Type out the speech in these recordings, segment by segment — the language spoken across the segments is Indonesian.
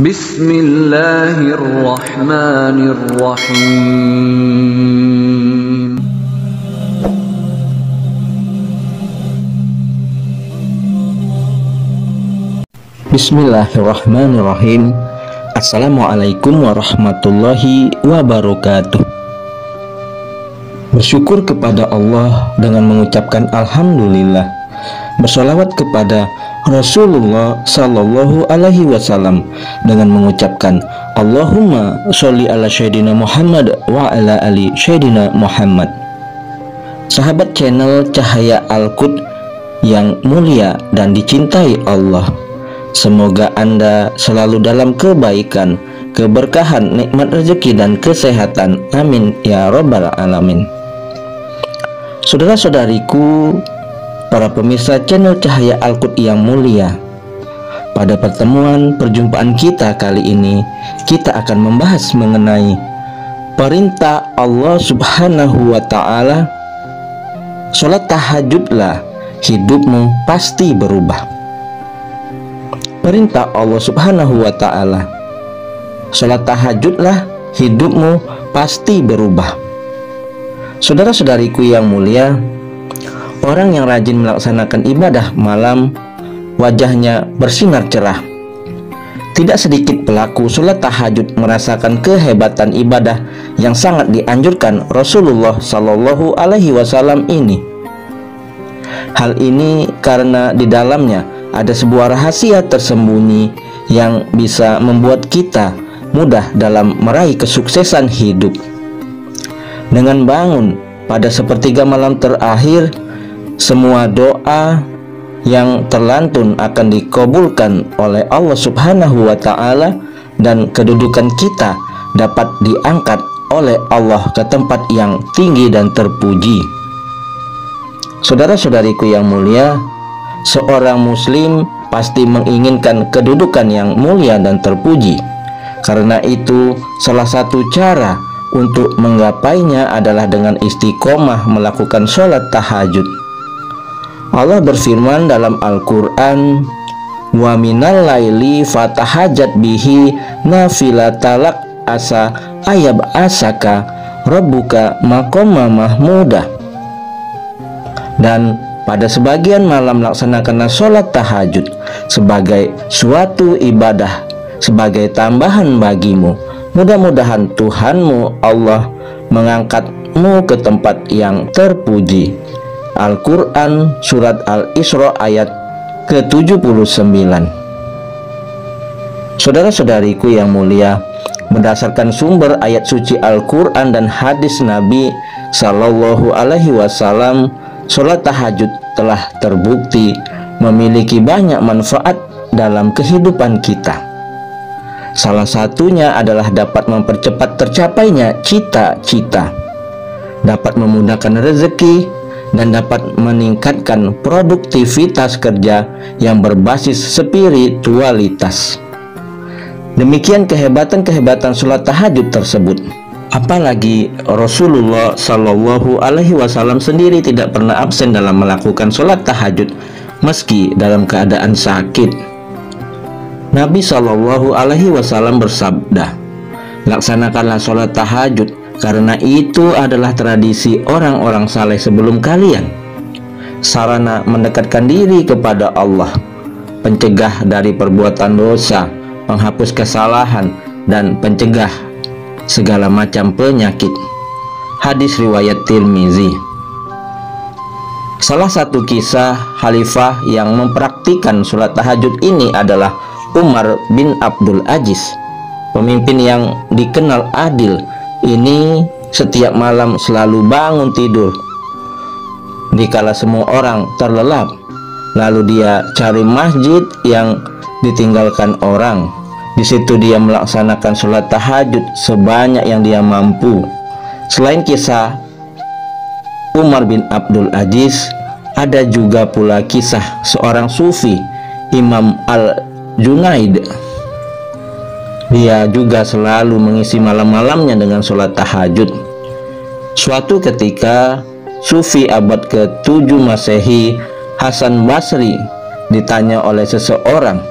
Bismillahirrahmanirrahim. Bismillahirrahmanirrahim. Assalamualaikum warahmatullahi wabarakatuh. Bersyukur kepada Allah dengan mengucapkan Alhamdulillah. Bersolawat kepada Rasulullah Sallallahu Alaihi Wasallam dengan mengucapkan Allahumma sholli ala Sayyidina Muhammad wa ala ali Sayyidina Muhammad. Sahabat channel Cahaya Al-Qud yang mulia dan dicintai Allah, semoga Anda selalu dalam kebaikan, keberkahan, nikmat rezeki dan kesehatan. Amin ya rabbal alamin. Saudara-saudariku, para pemirsa channel Cahaya Al-Qud yang mulia, pada perjumpaan kita kali ini, kita akan membahas mengenai perintah Allah Subhanahu wa Ta'ala, sholat tahajudlah, hidupmu pasti berubah. Perintah Allah Subhanahu wa Ta'ala, sholat tahajudlah, hidupmu pasti berubah. Saudara-saudariku yang mulia, orang yang rajin melaksanakan ibadah malam, wajahnya bersinar cerah. Tidak sedikit pelaku sholat tahajud merasakan kehebatan ibadah yang sangat dianjurkan Rasulullah Sallallahu Alaihi Wasallam ini. Hal ini karena di dalamnya ada sebuah rahasia tersembunyi yang bisa membuat kita mudah dalam meraih kesuksesan hidup. Dengan bangun pada sepertiga malam terakhir, semua doa yang terlantun akan dikabulkan oleh Allah Subhanahu wa Ta'ala, dan kedudukan kita dapat diangkat oleh Allah ke tempat yang tinggi dan terpuji. Saudara-saudariku yang mulia, seorang muslim pasti menginginkan kedudukan yang mulia dan terpuji. Karena itu, salah satu cara untuk menggapainya adalah dengan istiqomah melakukan sholat tahajud. Allah berfirman dalam Al-Quran, wa minal laili fatahajat bihi nafilatalak asa ayab asaka rabbuka maqama mahmudah. Dan pada sebagian malam laksanakanlah sholat tahajud sebagai suatu ibadah, sebagai tambahan bagimu. Mudah-mudahan Tuhanmu Allah mengangkatmu ke tempat yang terpuji. Al-Quran Surat Al-Isra ayat ke-79. Saudara-saudariku yang mulia, berdasarkan sumber ayat suci Al-Quran dan hadis Nabi Sallallahu Alaihi Wasallam, sholat tahajud telah terbukti memiliki banyak manfaat dalam kehidupan kita. Salah satunya adalah dapat mempercepat tercapainya cita-cita, dapat memudahkan rezeki, dan dapat meningkatkan produktivitas kerja yang berbasis spiritualitas. Demikian kehebatan-kehebatan sholat tahajud tersebut. Apalagi Rasulullah Sallallahu Alaihi Wasallam sendiri tidak pernah absen dalam melakukan sholat tahajud meski dalam keadaan sakit. Nabi Sallallahu Alaihi Wasallam bersabda, laksanakanlah sholat tahajud, karena itu adalah tradisi orang-orang saleh sebelum kalian, sarana mendekatkan diri kepada Allah, pencegah dari perbuatan dosa, penghapus kesalahan, dan pencegah segala macam penyakit. Hadis riwayat Tirmizi. Salah satu kisah khalifah yang mempraktikkan sholat tahajud ini adalah Umar bin Abdul Aziz, pemimpin yang dikenal adil. Ini setiap malam selalu bangun tidur dikala semua orang terlelap, lalu dia cari masjid yang ditinggalkan orang. Di situ dia melaksanakan sholat tahajud sebanyak yang dia mampu. Selain kisah Umar bin Abdul Aziz, ada juga pula kisah seorang sufi, Imam Al-Junaid. Dia juga selalu mengisi malam-malamnya dengan sholat tahajud. Suatu ketika, sufi abad ke-7 Masehi, Hasan Basri, ditanya oleh seseorang,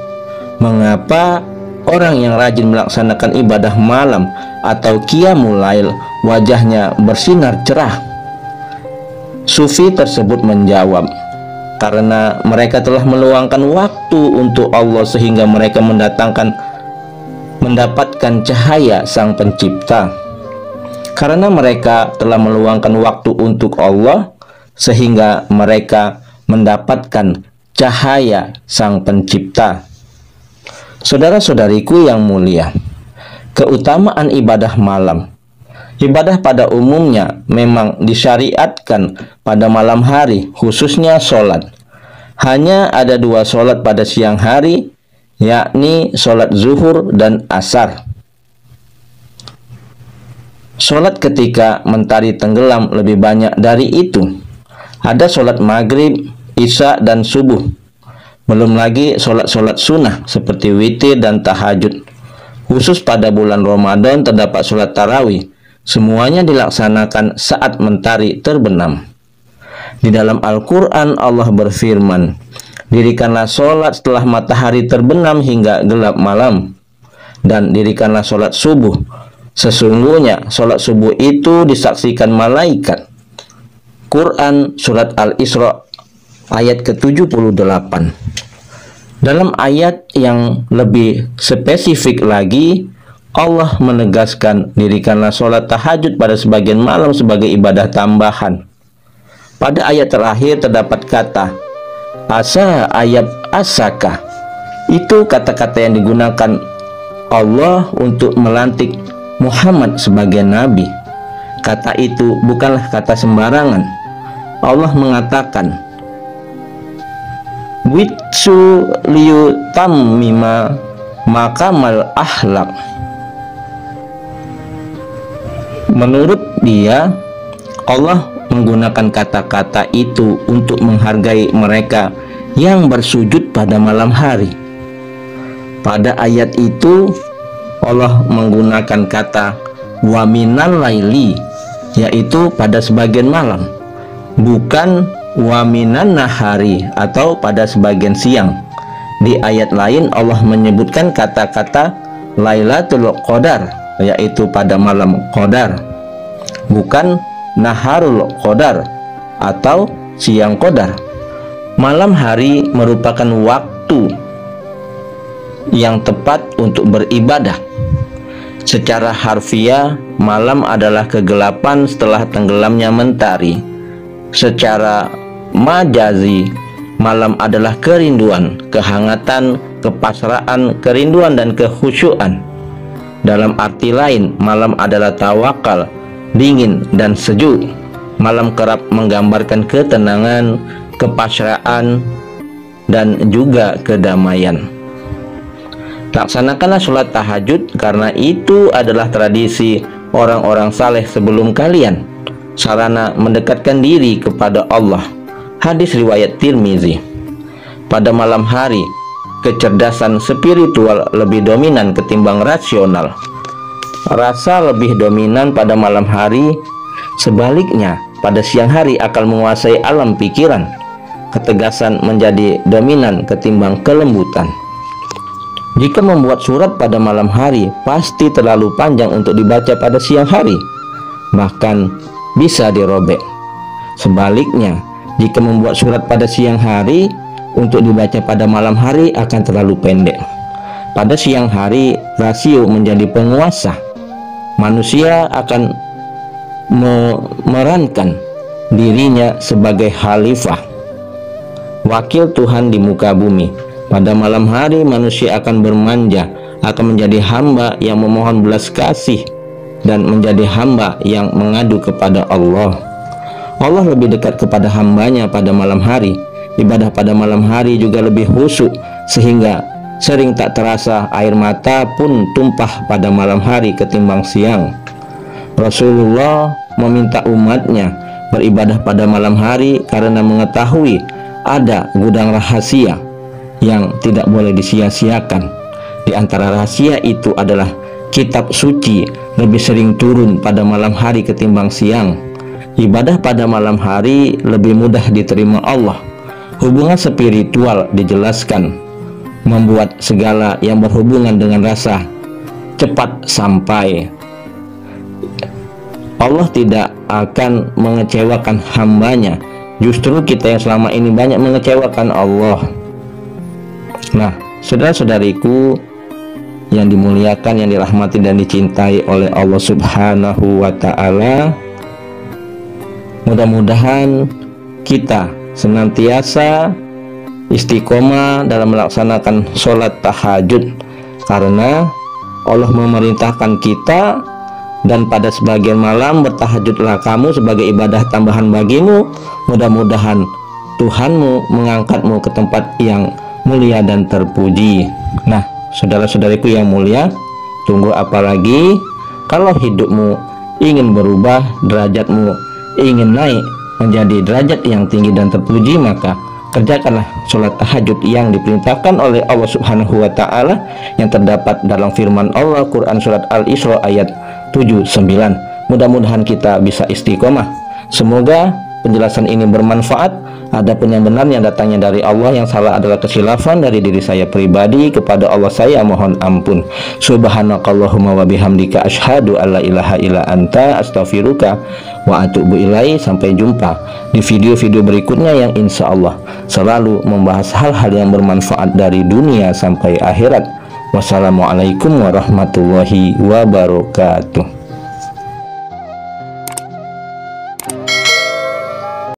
mengapa Orang yang rajin melaksanakan ibadah malam atau qiyamul lail, wajahnya bersinar cerah. Sufi tersebut menjawab, karena mereka telah meluangkan waktu untuk Allah sehingga mereka mendapatkan cahaya Sang Pencipta. Karena mereka telah meluangkan waktu untuk Allah sehingga mereka mendapatkan cahaya Sang Pencipta. Saudara-saudariku yang mulia, keutamaan ibadah malam. Ibadah pada umumnya memang disyariatkan pada malam hari, khususnya sholat. Hanya ada 2 sholat pada siang hari, yakni sholat zuhur dan asar. Sholat ketika mentari tenggelam lebih banyak dari itu. Ada sholat maghrib, isya, dan subuh. Belum lagi sholat-sholat sunnah seperti witir dan tahajud. Khusus pada bulan Ramadan terdapat sholat tarawih. Semuanya dilaksanakan saat mentari terbenam. Di dalam Al-Quran Allah berfirman, dirikanlah sholat setelah matahari terbenam hingga gelap malam, dan dirikanlah sholat subuh. Sesungguhnya sholat subuh itu disaksikan malaikat. Quran Surat Al-Isra ayat ke-78. Dalam ayat yang lebih spesifik lagi, Allah menegaskan dirikanlah sholat tahajud pada sebagian malam sebagai ibadah tambahan. Pada ayat terakhir terdapat kata asa ayat asaka. Itu kata-kata yang digunakan Allah untuk melantik Muhammad sebagai nabi. Kata itu bukanlah kata sembarangan. Allah mengatakan witsu liyu tammima makamal ahlak. Menurut dia, Allah menggunakan kata-kata itu untuk menghargai mereka yang bersujud pada malam hari. Pada ayat itu Allah menggunakan kata wa minal laili, yaitu pada sebagian malam, bukan wa minan nahari atau pada sebagian siang. Di ayat lain Allah menyebutkan kata-kata Lailatul Qadar, yaitu pada malam Qadar, bukan Naharul Qadar atau siang Qadar. Malam hari merupakan waktu yang tepat untuk beribadah. Secara harfiah, malam adalah kegelapan setelah tenggelamnya mentari. Secara majazi, malam adalah kerinduan, kehangatan, kepasrahan, kerinduan, dan kekhusyuan. Dalam arti lain, malam adalah tawakal, dingin dan sejuk. Malam kerap menggambarkan ketenangan, kepasrahan, dan juga kedamaian. Laksanakanlah sholat tahajud karena itu adalah tradisi orang-orang saleh sebelum kalian, sarana mendekatkan diri kepada Allah. Hadis riwayat Tirmizi. Pada malam hari, kecerdasan spiritual lebih dominan ketimbang rasional. Rasa lebih dominan pada malam hari. Sebaliknya, pada siang hari akan menguasai alam pikiran. Ketegasan menjadi dominan ketimbang kelembutan. Jika membuat surat pada malam hari, pasti terlalu panjang untuk dibaca pada siang hari, bahkan bisa dirobek. Sebaliknya, jika membuat surat pada siang hari untuk dibaca pada malam hari akan terlalu pendek. Pada siang hari, rasio menjadi penguasa. Manusia akan memerankan dirinya sebagai khalifah, wakil Tuhan di muka bumi. Pada malam hari, manusia akan bermanja, akan menjadi hamba yang memohon belas kasih, dan menjadi hamba yang mengadu kepada Allah. Allah lebih dekat kepada hambanya pada malam hari. Ibadah pada malam hari juga lebih khusyuk, sehingga sering tak terasa air mata pun tumpah pada malam hari ketimbang siang. Rasulullah meminta umatnya beribadah pada malam hari karena mengetahui ada gudang rahasia yang tidak boleh disia-siakan. Di antara rahasia itu adalah kitab suci lebih sering turun pada malam hari ketimbang siang. Ibadah pada malam hari lebih mudah diterima Allah. Hubungan spiritual dijelaskan. membuat segala yang berhubungan dengan rasa cepat sampai. Allah tidak akan mengecewakan hambanya. Justru kita yang selama ini banyak mengecewakan Allah. Nah, saudara-saudariku yang dimuliakan, yang dirahmati dan dicintai oleh Allah Subhanahu wa ta'ala, mudah-mudahan kita senantiasa istiqomah dalam melaksanakan sholat tahajud, karena Allah memerintahkan kita, dan pada sebagian malam bertahajudlah kamu sebagai ibadah tambahan bagimu. Mudah-mudahan Tuhanmu mengangkatmu ke tempat yang mulia dan terpuji. Nah, saudara-saudariku yang mulia, tunggu apa lagi? Kalau hidupmu ingin berubah, derajatmu ingin naik menjadi derajat yang tinggi dan terpuji, maka kerjakanlah sholat tahajud yang diperintahkan oleh Allah Subhanahu wa ta'ala, yang terdapat dalam firman Allah Quran surat Al-Isra ayat 7-9. Mudah-mudahan kita bisa istiqomah. Semoga penjelasan ini bermanfaat. Adapun yang benar yang datangnya dari Allah, yang salah adalah kesilafan dari diri saya pribadi. Kepada Allah saya mohon ampun. Subhanakallahumma wa bihamdika asyhadu alla ilaha illa anta astaghfiruka wa atubu ilaihi. Sampai jumpa di video-video berikutnya yang insya Allah selalu membahas hal-hal yang bermanfaat dari dunia sampai akhirat. Wassalamualaikum warahmatullahi wabarakatuh.